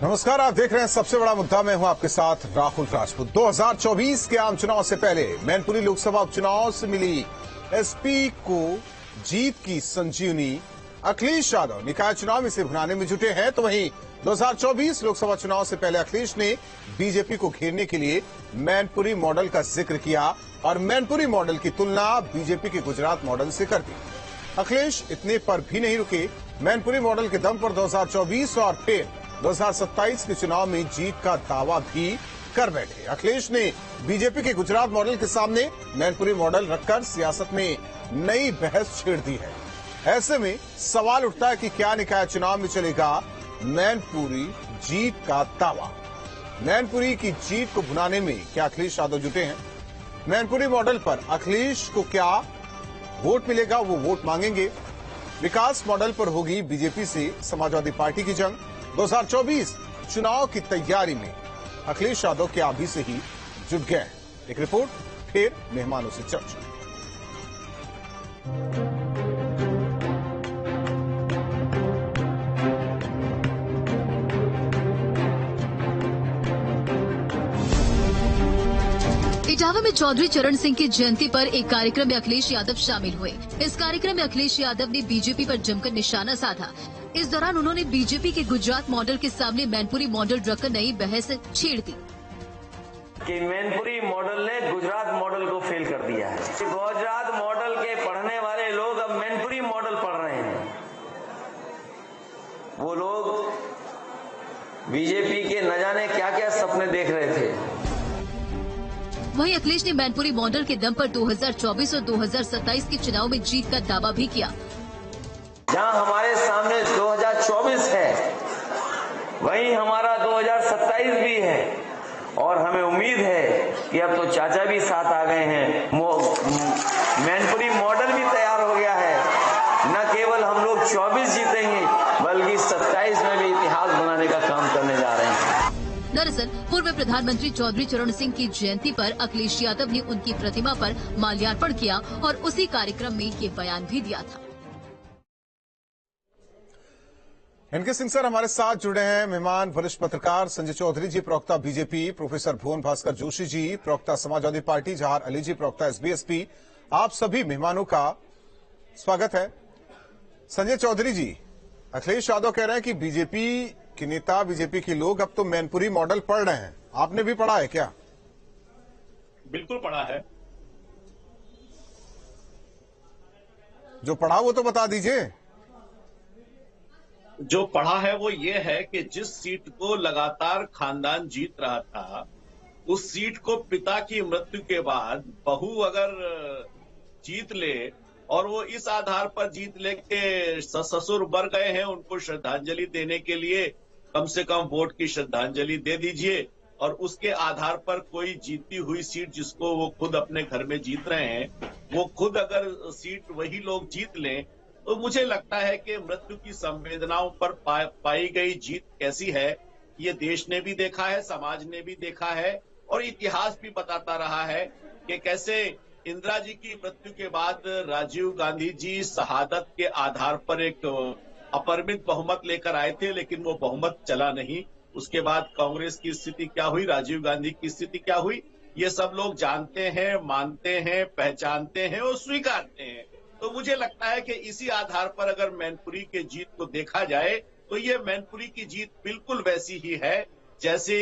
नमस्कार, आप देख रहे हैं सबसे बड़ा मुद्दा। मैं हूं आपके साथ राहुल राजपूत। 2024 के आम चुनाव से पहले मैनपुरी लोकसभा उपचुनाव से मिली एसपी को जीत की संजीवनी। अखिलेश यादव निकाय चुनाव में इसे भुनाने में जुटे हैं, तो वहीं 2024 लोकसभा चुनाव से पहले अखिलेश ने बीजेपी को घेरने के लिए मैनपुरी मॉडल का जिक्र किया और मैनपुरी मॉडल की तुलना बीजेपी के गुजरात मॉडल से कर दी। अखिलेश इतने पर भी नहीं रुके। मैनपुरी मॉडल के दम पर 2024 और फिर 2027 के चुनाव में जीत का दावा भी कर बैठे। अखिलेश ने बीजेपी के गुजरात मॉडल के सामने मैनपुरी मॉडल रखकर सियासत में नई बहस छेड़ दी है। ऐसे में सवाल उठता है कि क्या निकाय चुनाव में चलेगा मैनपुरी जीत का दावा। मैनपुरी की जीत को भुनाने में क्या अखिलेश यादव जुटे हैं? मैनपुरी मॉडल पर अखिलेश को क्या वोट मिलेगा, वो वोट मांगेंगे। विकास मॉडल पर होगी बीजेपी से समाजवादी पार्टी की जंग। 2024 चुनाव की तैयारी में अखिलेश यादव क्या अभी से ही जुट गए हैं? एक रिपोर्ट, फिर मेहमानों से चर्चा। इटावा में चौधरी चरण सिंह की जयंती पर एक कार्यक्रम में अखिलेश यादव शामिल हुए। इस कार्यक्रम में अखिलेश यादव ने बीजेपी पर जमकर निशाना साधा। इस दौरान उन्होंने बीजेपी के गुजरात मॉडल के सामने मैनपुरी मॉडल रखकर नई बहस छेड़ दी कि मैनपुरी मॉडल ने गुजरात मॉडल को फेल कर दिया है। गुजरात मॉडल के पढ़ने वाले लोग अब मैनपुरी मॉडल पढ़ रहे हैं। वो लोग बीजेपी के न जाने क्या क्या सपने देख रहे थे। वहीं अखिलेश ने मैनपुरी मॉडल के दम पर 2024 और 2027 के चुनाव में जीत का दावा भी किया। जहां हमारे सामने 2024 है, वहीं हमारा 2027 भी है और हमें उम्मीद है कि अब तो चाचा भी साथ आ गए हैं। मैनपुरी मॉडल भी तैयार हो गया है। न केवल हम लोग 24 जीतेंगे, बल्कि 27 में भी इतिहास बनाने का काम करने जा रहे हैं। दरअसल पूर्व प्रधानमंत्री चौधरी चरण सिंह की जयंती पर अखिलेश यादव ने उनकी प्रतिमा पर माल्यार्पण किया और उसी कार्यक्रम में ये बयान भी दिया था। इनके सिंह सर हमारे साथ जुड़े हैं मेहमान वरिष्ठ पत्रकार संजय चौधरी जी, प्रवक्ता बीजेपी, प्रोफेसर भुवन भास्कर जोशी जी, प्रवक्ता समाजवादी पार्टी, जहार अली जी, प्रवक्ता एसबीएसपी। आप सभी मेहमानों का स्वागत है। संजय चौधरी जी, अखिलेश यादव कह रहे हैं कि बीजेपी के नेता, बीजेपी के लोग अब तो मैनपुरी मॉडल पढ़ रहे हैं। आपने भी पढ़ा है क्या? बिल्कुल पढ़ा है। जो पढ़ा वो तो बता दीजिए। जो पढ़ा है वो ये है कि जिस सीट को लगातार खानदान जीत रहा था, उस सीट को पिता की मृत्यु के बाद बहू अगर जीत ले और वो इस आधार पर जीत ले कि ससुर मर गए हैं, उनको श्रद्धांजलि देने के लिए कम से कम वोट की श्रद्धांजलि दे दीजिए, और उसके आधार पर कोई जीती हुई सीट जिसको वो खुद अपने घर में जीत रहे हैं, वो खुद अगर सीट वही लोग जीत लें, तो मुझे लगता है कि मृत्यु की संवेदनाओं पर पाई गई जीत कैसी है, ये देश ने भी देखा है, समाज ने भी देखा है और इतिहास भी बताता रहा है कि कैसे इंदिरा जी की मृत्यु के बाद राजीव गांधी जी शहादत के आधार पर एक अपरिमित बहुमत लेकर आए थे, लेकिन वो बहुमत चला नहीं। उसके बाद कांग्रेस की स्थिति क्या हुई, राजीव गांधी की स्थिति क्या हुई, ये सब लोग जानते हैं, मानते हैं, पहचानते हैं और स्वीकारते हैं। तो मुझे लगता है कि इसी आधार पर अगर मैनपुरी के जीत को देखा जाए तो ये मैनपुरी की जीत बिल्कुल वैसी ही है जैसे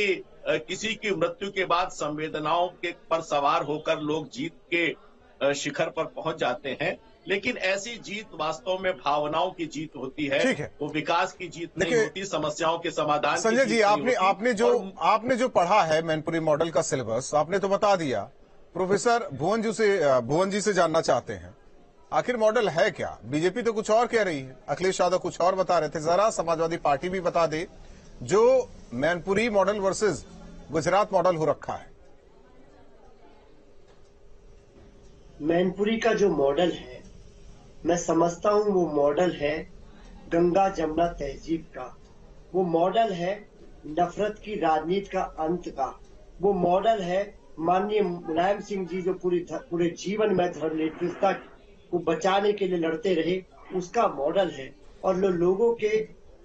किसी की मृत्यु के बाद संवेदनाओं के पर सवार होकर लोग जीत के शिखर पर पहुंच जाते हैं। लेकिन ऐसी जीत वास्तव में भावनाओं की जीत होती है, वो विकास की जीत नहीं होती, समस्याओं के समाधान की संजय जी, आपने जो पढ़ा है मैनपुरी मॉडल का सिलेबस, आपने तो बता दिया। प्रोफेसर भुवन जी से जानना चाहते हैं, आखिर मॉडल है क्या? बीजेपी तो कुछ और कह रही है, अखिलेश यादव कुछ और बता रहे थे। जरा समाजवादी पार्टी भी बता दे जो Mainpuri model versus Gujarat model हो रखा है। मैनपुरी का जो मॉडल है, मैं समझता हूं वो मॉडल है गंगा जमुना तहजीब का, वो मॉडल है नफरत की राजनीति का अंत का, वो मॉडल है माननीय मुलायम सिंह जी जो पूरे जीवन में धर्मनिरपेक्षता को बचाने के लिए लड़ते रहे, उसका मॉडल है। और लोगों के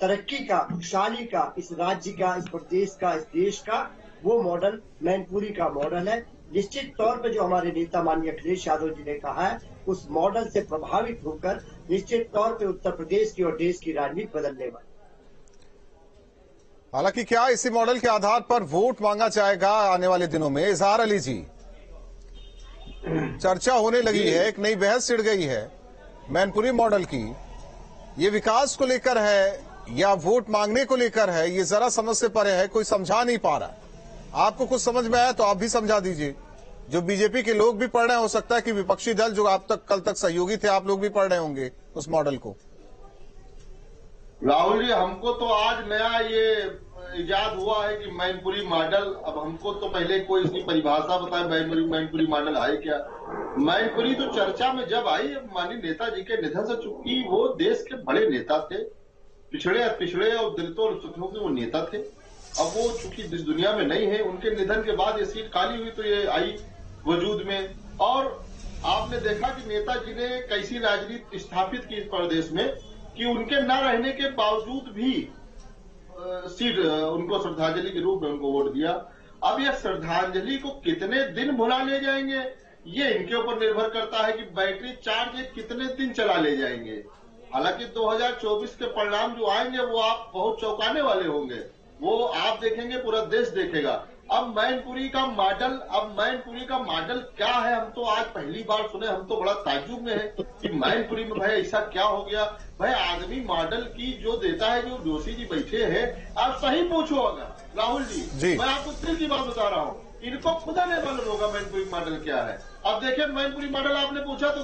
तरक्की का, खुशहाली का, इस राज्य का, इस प्रदेश का, इस देश का, वो मॉडल मैनपुरी का मॉडल है। निश्चित तौर पर जो हमारे नेता माननीय अखिलेश यादव जी ने कहा है, उस मॉडल से प्रभावित होकर निश्चित तौर पर उत्तर प्रदेश की और देश की राजनीति बदलने वाली। हालांकि क्या इसी मॉडल के आधार पर वोट मांगा जाएगा आने वाले दिनों में? इजहार अली जी, चर्चा होने लगी है, एक नई बहस छिड़ गई है मैनपुरी मॉडल की। ये विकास को लेकर है या वोट मांगने को लेकर है, ये जरा समझ से परे है, कोई समझा नहीं पा रहा। आपको कुछ समझ में आया तो आप भी समझा दीजिए। जो बीजेपी के लोग भी पढ़ रहे हैं, हो सकता है कि विपक्षी दल जो आप तक कल तक सहयोगी थे, आप लोग भी पढ़ रहे होंगे उस मॉडल को। राहुल जी, हमको तो आज नया ये इजाद हुआ है कि मैनपुरी मॉडल। अब हमको तो पहले कोई इसकी परिभाषा बताए, मैनपुरी मॉडल है क्या? मैनपुरी तो चर्चा में जब आई माननीय नेताजी के निधन से, चूंकि वो देश के बड़े नेता थे, पिछड़े और दलितों और अल्पसंख्यकों के वो नेता थे। अब वो चूंकि इस दुनिया में नहीं है, उनके निधन के बाद ये सीट खाली हुई तो ये आई वजूद में। और आपने देखा कि नेताजी ने कैसी राजनीति स्थापित की इस प्रदेश में कि उनके न रहने के बावजूद भी सीट उनको श्रद्धांजलि के रूप में उनको वोट दिया। अब यह श्रद्धांजलि को कितने दिन भुला ले जाएंगे, ये इनके ऊपर निर्भर करता है कि बैटरी चार्ज कितने दिन चला ले जाएंगे। हालांकि 2024 के परिणाम जो आएंगे वो आप बहुत चौंकाने वाले होंगे, वो आप देखेंगे, पूरा देश देखेगा। अब मैनपुरी का मॉडल क्या है, हम तो आज पहली बार सुने, हम तो बड़ा ताज्जुब में है कि मैनपुरी में भाई ऐसा क्या हो गया। भाई आदमी मॉडल की जो देता है, जो जोशी जी बैठे हैं, आप सही पूछो अगर राहुल जी, मैं आपको दिल की बात बता रहा हूँ, इनको खुदा नहीं मालूम होगा मैनपुरी मॉडल क्या है। अब देखिए मैनपुरी मॉडल आपने पूछा तो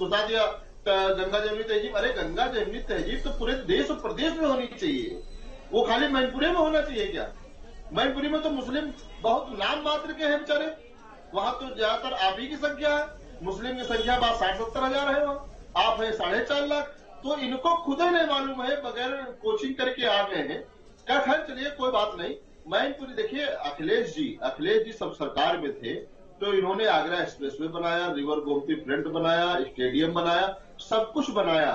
बता दिया गंगा जमुनी तहजीब। अरे गंगा जमुनी तहजीब तो पूरे देश और प्रदेश में होनी चाहिए, वो खाली मैनपुरी में होना चाहिए क्या? मैनपुरी में तो मुस्लिम बहुत नाम मात्र के हैं बेचारे, वहां तो ज्यादातर आप ही की संख्या है, मुस्लिम की संख्या 60-70 हजार है, वहां आप है 4.5 लाख। तो इनको खुद ही नहीं मालूम है, बगैर कोचिंग करके आ गए हैं। क्या खैर चलिए कोई बात नहीं। मैनपुरी देखिए, अखिलेश जी सब सरकार में थे तो इन्होंने आगरा एक्सप्रेसवे बनाया, रिवर गोमती फ्रंट बनाया, स्टेडियम बनाया, सब कुछ बनाया।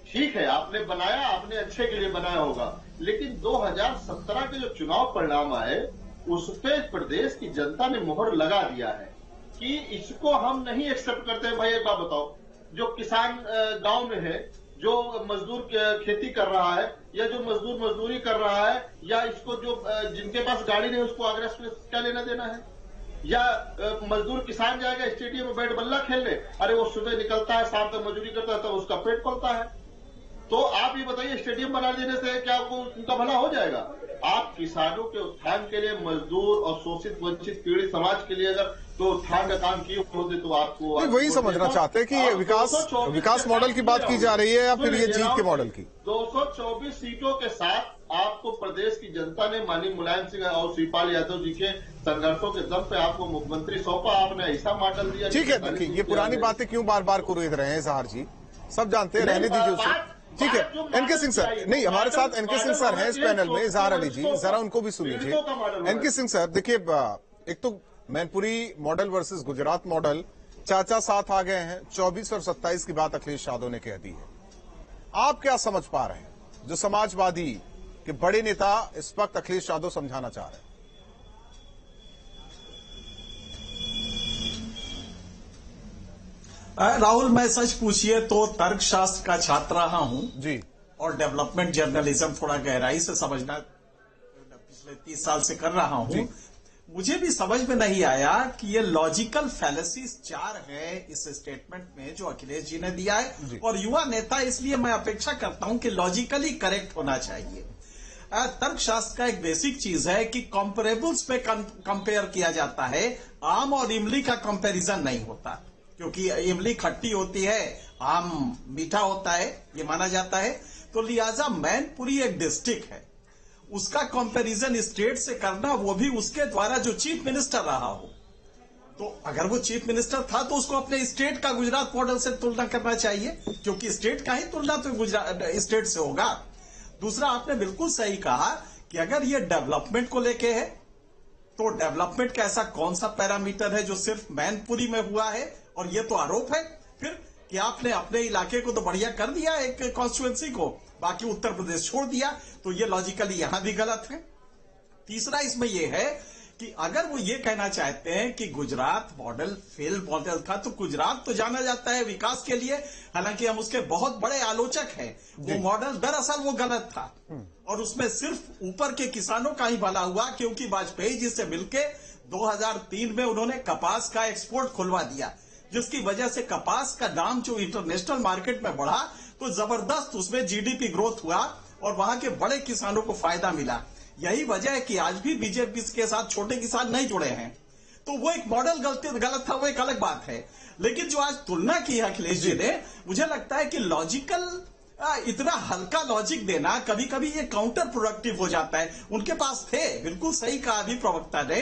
ठीक है, आपने बनाया, आपने अच्छे के लिए बनाया होगा, लेकिन 2017 के जो चुनाव परिणाम आए उस पे प्रदेश की जनता ने मोहर लगा दिया है कि इसको हम नहीं एक्सेप्ट करते। भाई एक बात बताओ, जो किसान गांव में है, जो मजदूर खेती कर रहा है, या जो मजदूर मजदूरी कर रहा है, या इसको जो जिनके पास गाड़ी नहीं उसको आगरा एक्सप्रेस क्या लेना देना है? या मजदूर किसान जाएगा स्टेडियम में बैट बल्ला खेलने, अरे वो सुबह निकलता है, शाम तक मजदूरी करता है, तब उसका पेट पलता है। तो आप ये बताइए, स्टेडियम बना देने से क्या उनका भला हो जाएगा? आप किसानों के उत्थान के लिए, मजदूर और शोषित वंचित पीड़ित समाज के लिए अगर तो उत्थान का काम किए होते तो आपको वही समझना चाहते हैं कि ये विकास मॉडल की बात की जा रही है या फिर ये जीत के मॉडल की? 224 सीटों के साथ आपको प्रदेश की जनता ने माननीय मुलायम सिंह और शिवपाल यादव जी के संघर्षों के दम पे आपको मुख्यमंत्री सौंपा, आपने ऐसा मॉडल दिया। ठीक है, देखिए ये पुरानी बातें क्यों बार बार कुरेद रहे हैं इजहार जी, सब जानते हैं, रहने दीजिए उसे। ठीक है, एनके सिंह सर नहीं, हमारे साथ एनके सिंह सर हैं इस पैनल में, इजहार अली जी जरा उनको भी सुन लीजिए। एनके सिंह सर देखिए, एक तो Mainpuri model versus Gujarat model, चाचा साथ आ गए हैं, 24 और 27 की बात अखिलेश यादव ने कह दी है। आप क्या समझ पा रहे हैं जो समाजवादी के बड़े नेता इस वक्त अखिलेश यादव समझाना चाह रहे हैं? राहुल, मैं सच पूछिए तो तर्कशास्त्र का छात्र रहा हूं जी, और डेवलपमेंट जर्नलिज्म थोड़ा गहराई से समझना पिछले 30 साल से कर रहा हूं। मुझे भी समझ में नहीं आया कि ये लॉजिकल फैलेसीज 4 है इस स्टेटमेंट में जो अखिलेश जी ने दिया है, और युवा नेता इसलिए मैं अपेक्षा करता हूं कि लॉजिकली करेक्ट होना चाहिए। तर्कशास्त्र का एक बेसिक चीज है कि कंपेरेबल्स पे कंपेयर किया जाता है, आम और इमली का कंपैरिजन नहीं होता, क्योंकि इमली खट्टी होती है, आम मीठा होता है, ये माना जाता है। तो लिहाजा मैनपुरी एक डिस्ट्रिक्ट है, उसका कंपैरिजन स्टेट से करना, वो भी उसके द्वारा जो चीफ मिनिस्टर रहा हो, तो अगर वो चीफ मिनिस्टर था तो उसको अपने स्टेट का गुजरात मॉडल से तुलना करना चाहिए, क्योंकि स्टेट का ही तुलना तो गुजरात स्टेट से होगा। दूसरा, आपने बिल्कुल सही कहा कि अगर ये डेवलपमेंट को लेके है तो डेवलपमेंट का ऐसा कौन सा पैरामीटर है जो सिर्फ मैनपुरी में हुआ है, और ये तो आरोप है फिर कि आपने अपने इलाके को तो बढ़िया कर दिया एक कॉन्स्टिट्यूएंसी को, बाकी उत्तर प्रदेश छोड़ दिया, तो ये लॉजिकली यहां भी गलत है। तीसरा इसमें यह है कि अगर वो ये कहना चाहते हैं कि गुजरात मॉडल फेल मॉडल था, तो गुजरात तो जाना जाता है विकास के लिए, हालांकि हम उसके बहुत बड़े आलोचक हैं। वो मॉडल दरअसल वो गलत था और उसमें सिर्फ ऊपर के किसानों का ही भला हुआ, क्योंकि वाजपेयी जी से मिलके 2003 में उन्होंने कपास का एक्सपोर्ट खुलवा दिया, जिसकी वजह से कपास का दाम जो इंटरनेशनल मार्केट में बढ़ा, तो जबरदस्त उसमें जीडीपी ग्रोथ हुआ और वहां के बड़े किसानों को फायदा मिला। यही वजह है कि आज भी बीजेपी के साथ छोटे किसान नहीं जुड़े हैं। तो वो एक मॉडल गलत था, वो एक अलग बात है। लेकिन जो आज तुलना की है अखिलेश जी ने, मुझे लगता है कि लॉजिकल इतना हल्का लॉजिक देना कभी कभी ये काउंटर प्रोडक्टिव हो जाता है। उनके पास थे, बिल्कुल सही कहा अभी प्रवक्ता ने,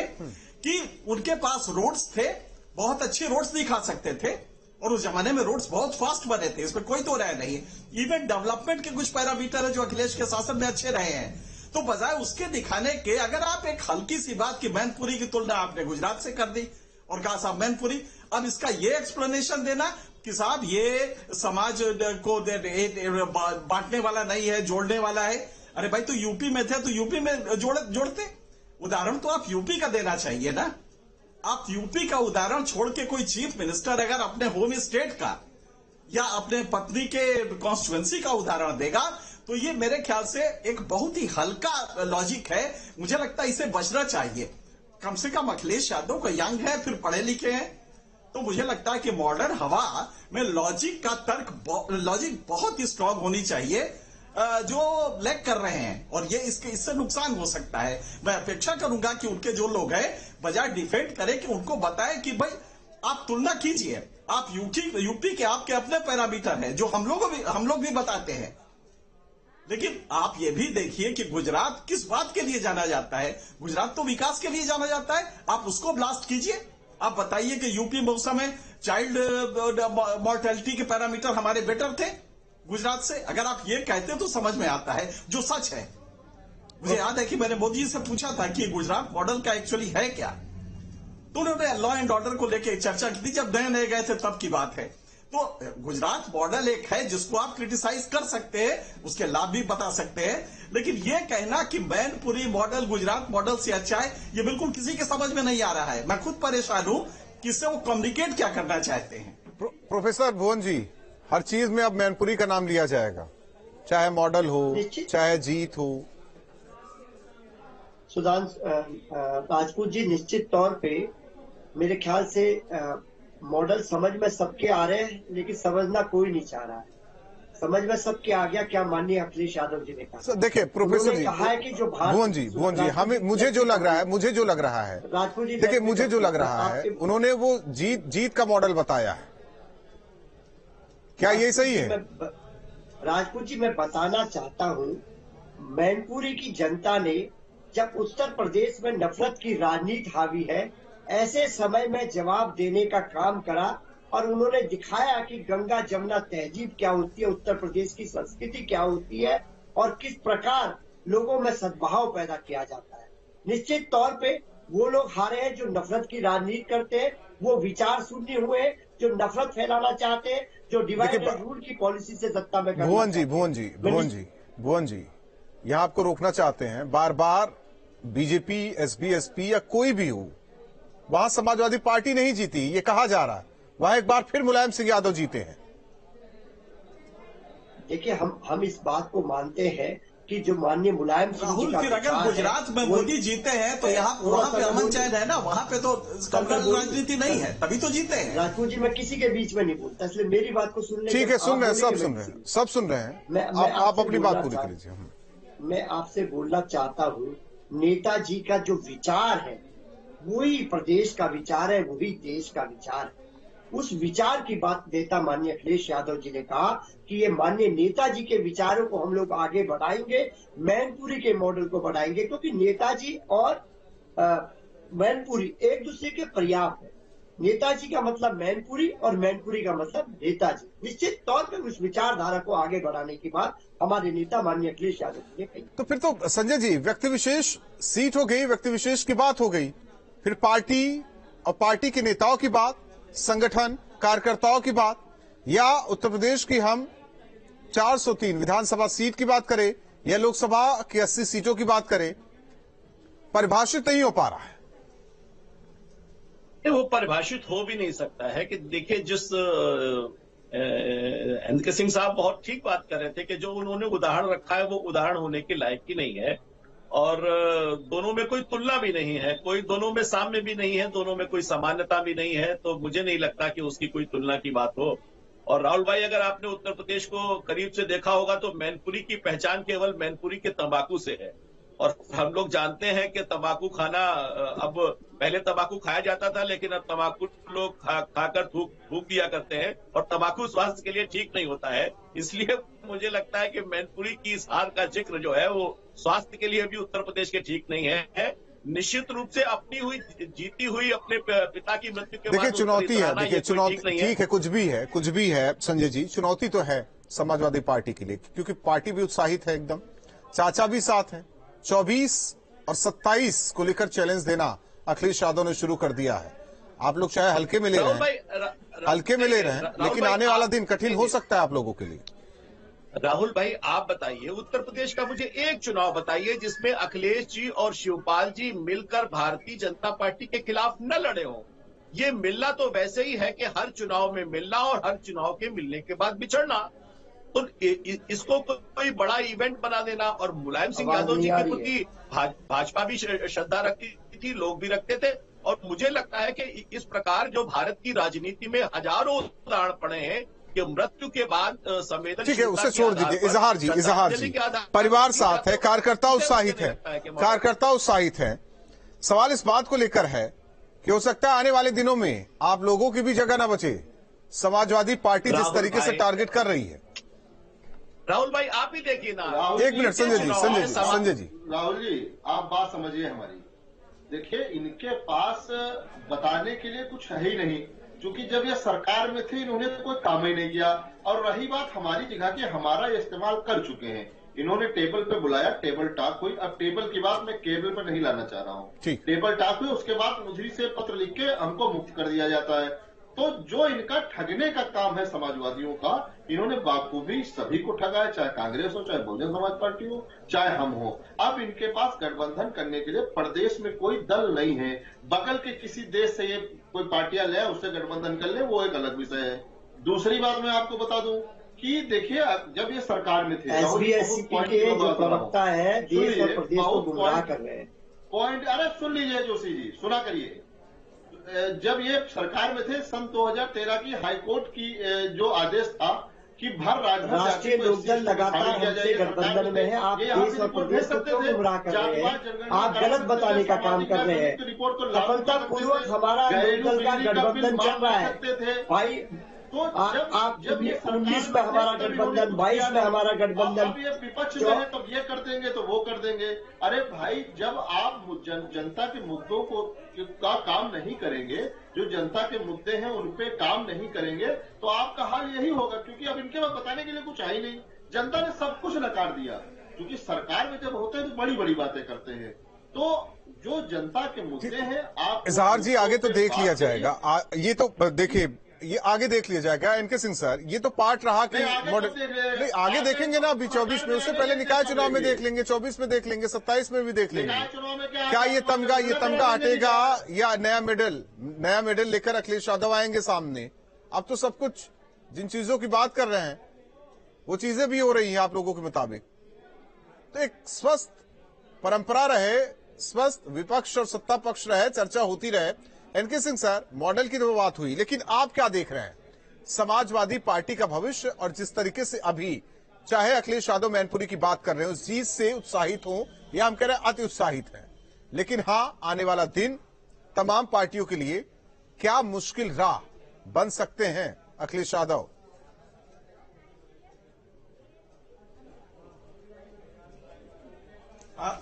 कि उनके पास रोड्स थे, बहुत अच्छे रोड्स दिखा सकते थे और उस जमाने में रोड्स बहुत फास्ट बने थे, इसमें कोई तो राय नहीं। इवन डेवलपमेंट के कुछ पैरामीटर है जो अखिलेश के शासन में अच्छे रहे हैं। तो बजाय उसके दिखाने के, अगर आप एक हल्की सी बात की मैनपुरी की तुलना आपने गुजरात से कर दी और कहा साहब मैनपुरी, अब इसका ये एक्सप्लेनेशन देना कि साहब ये समाज को बांटने वाला नहीं है, जोड़ने वाला है। अरे भाई, तो यूपी में थे तो यूपी में जोड़ते। उदाहरण तो आप यूपी का देना चाहिए ना। आप यूपी का उदाहरण छोड़ के कोई चीफ मिनिस्टर अगर अपने होम स्टेट का या अपने पत्नी के कॉन्स्टिट्यूएंसी का उदाहरण देगा, तो ये मेरे ख्याल से एक बहुत ही हल्का लॉजिक है। मुझे लगता है इसे बचना चाहिए। कम से कम अखिलेश यादव को यंग है, फिर पढ़े लिखे हैं, तो मुझे लगता है कि मॉडर्न हवा में लॉजिक का लॉजिक बहुत ही स्ट्रांग होनी चाहिए, जो लैग कर रहे हैं, और ये इससे नुकसान हो सकता है। मैं अपेक्षा करूंगा कि उनके जो लोग हैं बजाय डिफेंड करें, कि उनको बताएं कि भाई आप तुलना कीजिए, आप यूपी के आपके अपने पैरामीटर हैं जो हम लोग भी बताते हैं, लेकिन आप ये भी देखिए कि गुजरात किस बात के लिए जाना जाता है। गुजरात तो विकास के लिए जाना जाता है, आप उसको ब्लास्ट कीजिए। आप बताइए कि यूपी मौसम में चाइल्ड मॉर्टेलिटी के पैरामीटर हमारे बेटर थे गुजरात से। अगर आप ये कहते तो समझ में आता है, जो सच है। मुझे याद है कि मैंने मोदी जी से पूछा था कि गुजरात मॉडल का एक्चुअली है क्या, तो उन्होंने लॉ एंड ऑर्डर को लेकर चर्चा की थी, जब नए गए थे तब की बात है। तो गुजरात मॉडल एक है जिसको आप क्रिटिसाइज कर सकते हैं, उसके लाभ भी बता सकते हैं, लेकिन ये कहना कि मैनपुरी मॉडल गुजरात मॉडल से अच्छा है, ये बिल्कुल किसी के समझ में नहीं आ रहा है। मैं खुद परेशान हूं कि इससे वो कम्युनिकेट क्या करना चाहते हैं। प्रोफेसर भुवन जी, हर चीज में अब मैनपुरी का नाम लिया जाएगा, चाहे मॉडल हो, चाहे जीत हो। राजपूत जी, निश्चित तौर पे मेरे ख्याल से मॉडल समझ में सबके आ रहे हैं, लेकिन समझना कोई नहीं चाह रहा है। समझ में सबके आ गया क्या माननीय अखिलेश यादव जी ने कहा। देखिए प्रोफेसर जी, कहा है कि जो भुवन जी हमें मुझे जो लग रहा है राजपूत जी, देखिए मुझे जो लग रहा है, उन्होंने वो जीत का मॉडल बताया है, क्या ये सही है? राजपूत जी, मैं बताना चाहता हूं, मैनपुरी की जनता ने जब उत्तर प्रदेश में नफरत की राजनीति हावी है, ऐसे समय में जवाब देने का काम करा और उन्होंने दिखाया कि गंगा जमुना तहजीब क्या होती है, उत्तर प्रदेश की संस्कृति क्या होती है और किस प्रकार लोगों में सद्भाव पैदा किया जाता है। निश्चित तौर पे वो लोग हारे हैं जो नफरत की राजनीति करते हैं, वो विचार शून्य हुए हैं जो नफरत फैलाना चाहते हैं, जो डिवाइड एंड रूल की पॉलिसी से सत्ता में करना भुवन जी, यहाँ आपको रोकना चाहते हैं। बार बार बीजेपी, एसबी या कोई भी हो, वहां समाजवादी पार्टी नहीं जीती, ये कहा जा रहा है। वहां एक बार फिर मुलायम सिंह यादव जीते हैं। देखिए, हम इस बात को मानते हैं कि जो माननीय मुलायम सिंह राहुल, फिर अगर गुजरात में मोदी जीते हैं तो यहाँ वहां पे अमन चैन है ना, वहां पे तो राजनीति नहीं है, तभी तो जीते हैं। राजपूत जी, मैं किसी के बीच में नहीं बोलता, इसलिए मेरी बात को सुन ठीक है, सुन रहे हैं, सब सुन रहे हैं। आप अपनी बात पूरी कर लीजिए। मैं आपसे बोलना चाहता हूँ, नेताजी का जो विचार है वही प्रदेश का विचार है, वही देश का विचार है। उस विचार की बात नेता माननीय अखिलेश यादव जी ने कहा कि ये माननीय नेताजी के विचारों को हम लोग आगे बढ़ाएंगे, मैनपुरी के मॉडल को बढ़ाएंगे, क्योंकि नेताजी और मैनपुरी एक दूसरे के पर्याप्त है। नेताजी का मतलब मैनपुरी और मैनपुरी का मतलब नेताजी। निश्चित तौर पर उस विचारधारा को आगे बढ़ाने की बात हमारे नेता माननीय अखिलेश यादव जी ने कही। तो फिर तो संजय जी, व्यक्ति विशेष सीट हो गई, व्यक्ति विशेष की बात हो गई, फिर पार्टी और पार्टी के नेताओं की बात, संगठन कार्यकर्ताओं की बात, या उत्तर प्रदेश की हम 403 विधानसभा सीट की बात करें या लोकसभा की 80 सीटों की बात करें, परिभाषित नहीं हो पा रहा है। वो परिभाषित हो भी नहीं सकता है कि देखिए, जिस एनके सिंह साहब बहुत ठीक बात कर रहे थे कि जो उन्होंने उदाहरण रखा है वो उदाहरण होने के लायक ही नहीं है, और दोनों में कोई तुलना भी नहीं है, कोई दोनों में साम्य भी नहीं है, दोनों में कोई समानता भी नहीं है, तो मुझे नहीं लगता कि उसकी कोई तुलना की बात हो। और राहुल भाई, अगर आपने उत्तर प्रदेश को करीब से देखा होगा तो मैनपुरी की पहचान केवल मैनपुरी के तंबाकू से है, और हम लोग जानते हैं कि तंबाकू खाना, अब पहले तंबाकू खाया जाता था लेकिन अब तंबाकू लोग खाकर थूक दिया करते हैं, और तंबाकू स्वास्थ्य के लिए ठीक नहीं होता है। इसलिए मुझे लगता है कि मैनपुरी की इस हार का जिक्र जो है वो स्वास्थ्य के लिए भी उत्तर प्रदेश के ठीक नहीं है। निश्चित रूप से अपनी हुई जीती हुई अपने पिता की मृत्यु के बाद देखिए चुनौती है, देखिए चुनौती ठीक है, कुछ भी है संजय जी, चुनौती तो है समाजवादी पार्टी के लिए, क्योंकि पार्टी भी उत्साहित है एकदम, चाचा भी साथ है। 24 और 27 को लेकर चैलेंज देना अखिलेश यादव ने शुरू कर दिया है। आप लोग चाहे हल्के में ले रहे हैं, लेकिन आने वाला दिन कठिन हो सकता है आप लोगों के लिए। राहुल भाई, आप बताइए, उत्तर प्रदेश का मुझे एक चुनाव बताइए जिसमें अखिलेश जी और शिवपाल जी मिलकर भारतीय जनता पार्टी के खिलाफ न लड़े हों। ये मिलना तो वैसे ही है कि हर चुनाव में मिलना और हर चुनाव के मिलने के बाद बिछड़ना, तो इसको कोई बड़ा इवेंट बना देना। और मुलायम सिंह यादव जी के प्रति भाजपा भी श्रद्धा रखती थी, लोग भी रखते थे, और मुझे लगता है कि इस प्रकार जो भारत की राजनीति में हजारों उदाहरण पड़े हैं कि मृत्यु के बाद संवेदनशीलता, ठीक है, उसे छोड़ दीजिए। इजहार जी परिवार साथ है, कार्यकर्ता उत्साहित है, सवाल इस बात को लेकर है कि हो सकता है आने वाले दिनों में आप लोगों की भी जगह न बचे, समाजवादी पार्टी जिस तरीके से टारगेट कर रही है। राहुल भाई, आप ही देखिए ना, एक मिनट संजय जी, राहुल जी, आप बात समझिए हमारी। देखिए, इनके पास बताने के लिए कुछ है ही नहीं, क्योंकि जब ये सरकार में थे इन्होंने तो कोई काम ही नहीं किया। और रही बात हमारी जगह की, हमारा इस्तेमाल कर चुके हैं। इन्होंने टेबल पे बुलाया, टेबल टॉक हुई। अब टेबल की बात मैं केबल पे नहीं लाना चाह रहा हूँ, टेबल टॉक हुई, उसके बाद मुझे से पत्र लिख के हमको मुक्त कर दिया जाता है। तो जो इनका ठगने का काम है समाजवादियों का, इन्होंने बाखूबी सभी को ठगा है, चाहे कांग्रेस हो, चाहे बहुजन समाज पार्टी हो, चाहे हम हो। अब इनके पास गठबंधन करने के लिए प्रदेश में कोई दल नहीं है। बगल के किसी देश से ये कोई पार्टियां ले, उससे गठबंधन कर ले, वो एक अलग विषय है। दूसरी बात मैं आपको बता दूं कि देखिए, जब ये सरकार में थे, SBSCP के जो प्रवक्ता है देश और प्रदेश को गुमराह कर रहे हैं। पॉइंट, अरे सुन लीजिए जोशी जी, सुना करिए। जब ये सरकार में थे, सन 2013 की हाईकोर्ट की जो आदेश था कि भर राष्ट्रीय लोकदल लगातार हमसे गठबंधन में है, आप देश और प्रदेश को क्यों गुमराह कर रहे हैं? आप गलत बताने का काम कर रहे हैं। सफलतापूर्वक हमारा लोकदल का गठबंधन चल रहा है भाई। तो आप जब ये 19 में हमारा गठबंधन, 22 में हमारा गठबंधन, ये विपक्ष में है तब ये कर देंगे तो वो कर देंगे। अरे भाई, जब आप जनता के मुद्दों का काम नहीं करेंगे, जो जनता के मुद्दे हैं उन पे काम नहीं करेंगे, तो आपका हाल यही होगा। क्योंकि अब इनके पास बताने के लिए कुछ है ही नहीं, जनता ने सब कुछ नकार दिया। क्योंकि सरकार में जब होते हैं तो बड़ी बड़ी बातें करते हैं। तो जो जनता के मुद्दे हैं, आप इजहार जी आगे तो देख लिया जाएगा, ये तो देखिए, ये आगे देख लिया जाएगा। एनके सिंह सर, ये तो पार्ट रहा कि नहीं, आगे देखेंगे ना अभी 24 में, उससे पहले निकाय चुनाव में देख लेंगे, 24 में देख लेंगे, 27 में भी देख लेंगे। क्या ये तमगा हटेगा या नया मेडल लेकर अखिलेश यादव आएंगे सामने? अब तो सब कुछ जिन चीजों की बात कर रहे हैं वो चीजें भी हो रही हैं आप लोगों के मुताबिक। तो एक स्वस्थ परंपरा रहे, स्वस्थ विपक्ष और सत्ता पक्ष रहे, चर्चा होती रहे। एनके सिंह सर, मॉडल की तो बात हुई, लेकिन आप क्या देख रहे हैं समाजवादी पार्टी का भविष्य? और जिस तरीके से अभी चाहे अखिलेश यादव मैनपुरी की बात कर रहे हो, उस जीत से उत्साहित हो या हम कह रहे हैं अति उत्साहित हैं, लेकिन हाँ, आने वाला दिन तमाम पार्टियों के लिए क्या मुश्किल राह बन सकते हैं अखिलेश यादव?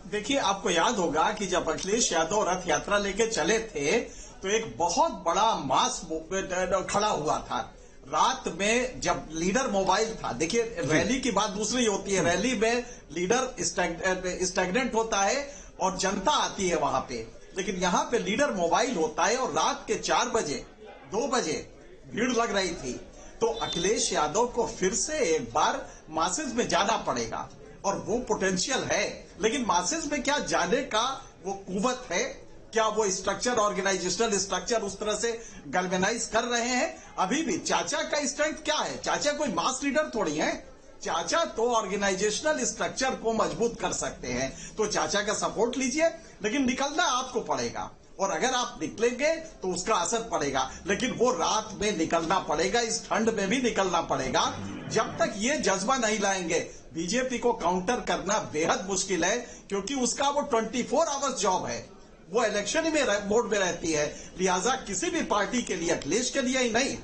देखिए, आपको याद होगा कि जब अखिलेश यादव रथ यात्रा लेके चले थे तो एक बहुत बड़ा मास मूवमेंट खड़ा हुआ था। रात में जब लीडर मोबाइल था, देखिए रैली की बात दूसरी होती है, रैली में लीडर स्टैग्नेंट होता है और जनता आती है वहां पे, लेकिन यहाँ पे लीडर मोबाइल होता है और रात के 4 बजे 2 बजे भीड़ लग रही थी। तो अखिलेश यादव को फिर से एक बार मासेस में जाना पड़ेगा, और वो पोटेंशियल है, लेकिन मासेस में क्या जाने का वो कुवत है? क्या वो स्ट्रक्चर, ऑर्गेनाइजेशनल स्ट्रक्चर उस तरह से गैल्वेनाइज कर रहे हैं? अभी भी चाचा का स्ट्रेंथ क्या है? चाचा कोई मास लीडर थोड़ी है। चाचा तो ऑर्गेनाइजेशनल स्ट्रक्चर को मजबूत कर सकते हैं, तो चाचा का सपोर्ट लीजिए, लेकिन निकलना आपको पड़ेगा, और अगर आप निकलेंगे तो उसका असर पड़ेगा, लेकिन वो रात में निकलना पड़ेगा, इस ठंड में भी निकलना पड़ेगा। जब तक ये जज्बा नहीं लाएंगे, बीजेपी को काउंटर करना बेहद मुश्किल है, क्योंकि उसका वो 24 आवर्स जॉब है, वो इलेक्शन में मोड में रहती है। लिहाजा किसी भी पार्टी के लिए, अखिलेश के लिए ही नहीं,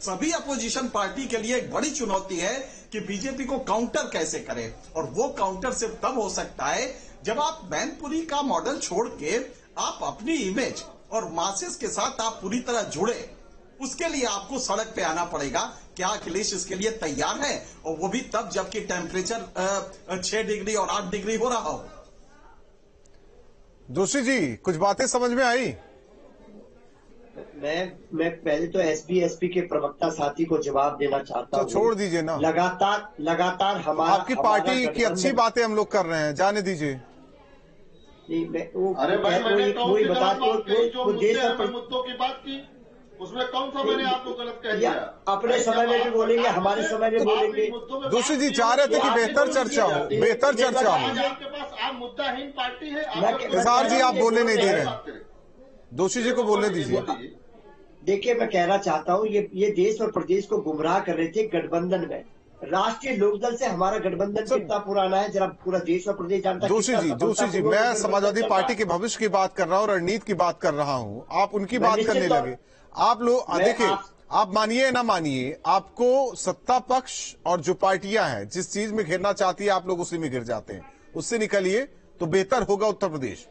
सभी अपोजिशन पार्टी के लिए एक बड़ी चुनौती है कि बीजेपी को काउंटर कैसे करें, और वो काउंटर सिर्फ तब हो सकता है जब आप मैनपुरी का मॉडल छोड़ के आप अपनी इमेज और मासेस के साथ आप पूरी तरह जुड़े। उसके लिए आपको सड़क पे आना पड़ेगा। क्या अखिलेश इसके लिए तैयार है? और वो भी तब जबकि टेम्परेचर 6 डिग्री और 8 डिग्री हो रहा हो। जोशी जी, कुछ बातें समझ में आई? मैं पहले तो एसपी के प्रवक्ता साथी को जवाब देना चाहता हूँ। तो छोड़ दीजिए ना, लगातार हमारा, आपकी पार्टी की अच्छी बातें हम लोग कर रहे हैं, जाने दीजिए। अरे भाई, मैंने वही बता जो मुद्दों की बात की, उसमें कौन सा मैंने आपको गलत कह दिया? अपने समय में भी बोलेंगे, हमारे समय में बोलेंगे। जोशी जी चाह रहे थे कि बेहतर चर्चा हो, बेहतर चर्चा हो। आपके पास आप मुद्दाहीन पार्टी है। निसार जी, आप बोलने नहीं दे रहे, जोशी जी को बोलने दीजिए। देखिए, मैं कहना चाहता हूँ, ये देश और प्रदेश को गुमराह कर रहे थे गठबंधन में। राष्ट्रीय लोकदल से हमारा गठबंधन कितना पुराना है, जरा पूरा देश और प्रदेश जानता है। जोशी जी, मैं समाजवादी पार्टी के भविष्य की बात कर रहा हूँ, रणनीति की बात कर रहा हूँ, आप उनकी बात करने लगे। आप लोग देखिए, आप मानिए ना मानिए, आपको सत्ता पक्ष और जो पार्टियां हैं जिस चीज में घिरना चाहती है, आप लोग उसी में घिर जाते हैं। उससे निकलिए तो बेहतर होगा उत्तर प्रदेश,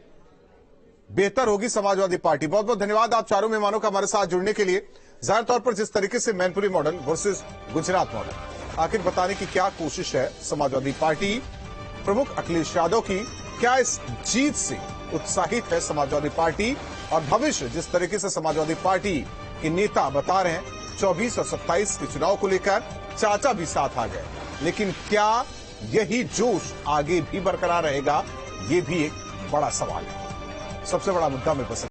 बेहतर होगी समाजवादी पार्टी। बहुत बहुत धन्यवाद आप चारों मेहमानों का हमारे साथ जुड़ने के लिए। जाहिर तौर पर जिस तरीके से Mainpuri model versus Gujarat model, आखिर बताने की क्या कोशिश है समाजवादी पार्टी प्रमुख अखिलेश यादव की, क्या इस जीत से उत्साहित है समाजवादी पार्टी, और भविष्य जिस तरीके से समाजवादी पार्टी के नेता बता रहे हैं 24 और 27 के चुनाव को लेकर, चाचा भी साथ आ गए, लेकिन क्या यही जोश आगे भी बरकरार रहेगा, ये भी एक बड़ा सवाल है। सबसे बड़ा मुद्दा मेरे पास